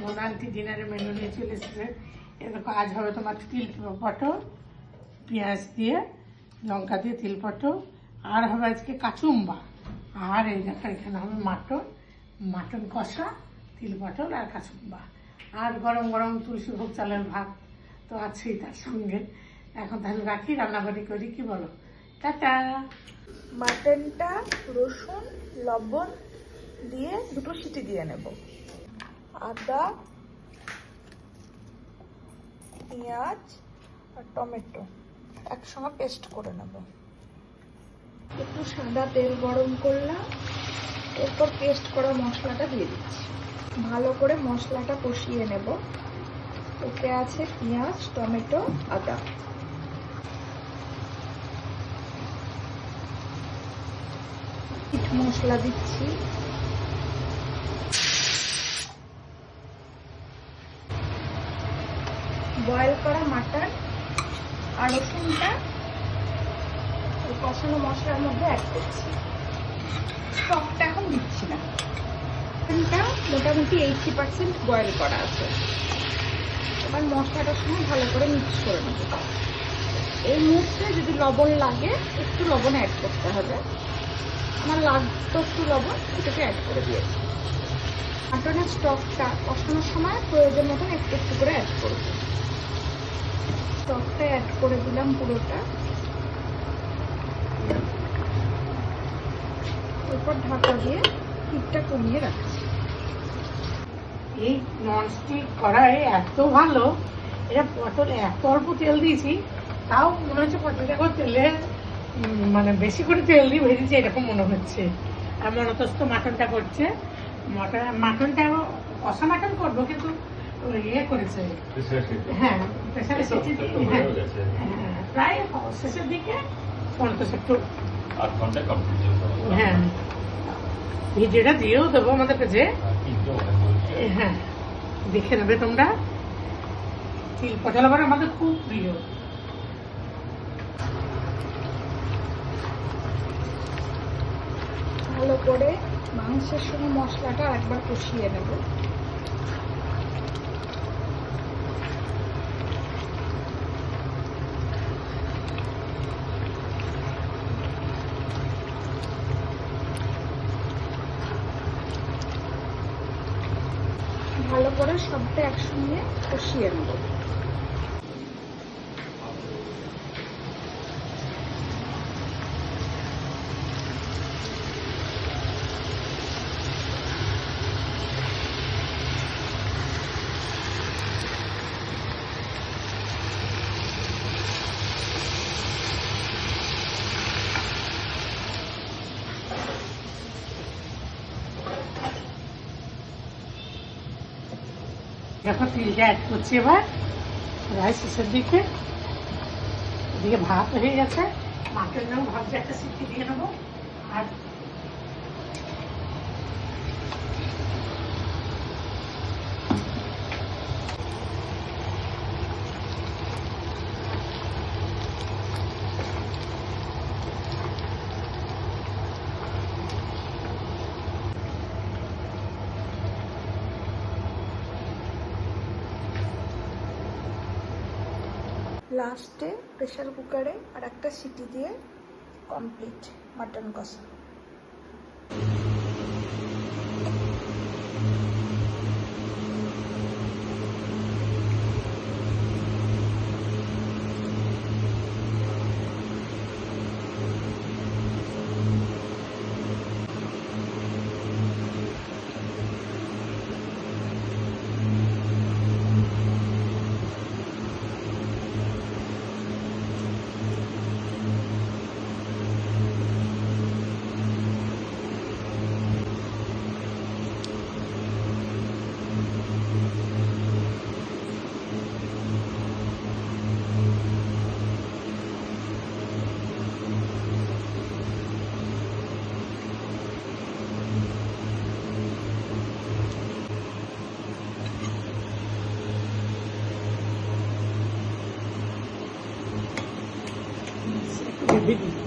বোন আন্টি ডিনারের মেনু নিয়ে চলে এসেছে। এরকম আজ হবে তোমার তিল পটল পেঁয়াজ দিয়ে, লঙ্কা দিয়ে তিল পটল, আর হবে আজকে কাচুম্বা, আর এই দেখো এখানে হবে মাটন কষা, তিল পটল আর কাচুম্বা, আর গরম গরম তুলসী ভোগ চালের ভাত তো আছেই তার সঙ্গে। এখন তাহলে রাখি, রান্নাবাড়ি করি, কি বলো? টাটা। মাটনটা রসুন লবণ দিয়ে 2টো সিটি দিয়ে নেব, আদা পেঁয়াজ আর টমেটো একসঙ্গে পেস্ট করে নেব। একটু সাদা তেল গরম করলাম, এরপর পেস্ট করা মশলাটা দিয়ে দিচ্ছি। ভালো করে মশলাটা কষিয়ে নেব। এতে আছে পেঁয়াজ টমেটো আদা। মিট মশলা দিচ্ছি, বয়েল করা মাটন আর রসুনটা ওই কষানো মশলার মধ্যে অ্যাড করছি। স্টকটা এখন দিচ্ছি না, চিকেনটা মোটামুটি 80% বয়েল করা আছে। এবার মশলাটার সঙ্গে ভালো করে মিক্স করে নেব। এই মুহূর্তে যদি লবণ লাগে একটু লবণ অ্যাড করতে হবে, আমার লাগতো একটু লবণ, এটাকে অ্যাড করে দিয়েছি। মাটনের স্টকটা কষানোর সময় প্রয়োজন মতন একটু একটু করে অ্যাড করব। স্টকটা অ্যাড করে দিলাম পুরোটা, এরপর ঢাকা দিয়ে হিটটা কমিয়ে রাখছি। এই ননস্টিক কড়াই এত ভালো, এটা পটল এত অল্প তেল দিয়েছি, তাও মনে হচ্ছে পটলটা করে তেলে মানে বেশি করে তেল দিয়ে ভেজেছি এরকম মনে হচ্ছে। আর মনতস্ত মাটনটা করছে, মাটনটা কষা মাটন করবো, কিন্তু ইয়ে করেছে, হ্যাঁ প্রেসারে সিটি, হ্যাঁ প্রায় শেষের দিকে মনতস্ত একটু, হ্যাঁ ভিডিওটা দিয়েও দেবো আমাদের কাছে, হ্যাঁ দেখে নেবে তোমরা। তিল পটল আবার আমাদের খুব প্রিয়। ভালো করে মাংসের সঙ্গে মশলাটা একবার কষিয়ে নেব। ভালো করে সবটা একসঙ্গে কষিয়ে নেব। দেখো তিলটা অ্যাড করছি এবার প্রায় শেষের দিকে। এদিকে ভাত হয়ে গেছে, মাটন যেমন ভাবছি একটা সিটি দিয়ে নেবো। আর লাস্টে প্রেসার কুকারে আর একটা সিটি দিয়ে কমপ্লিট মাটন কষা। ভিডিও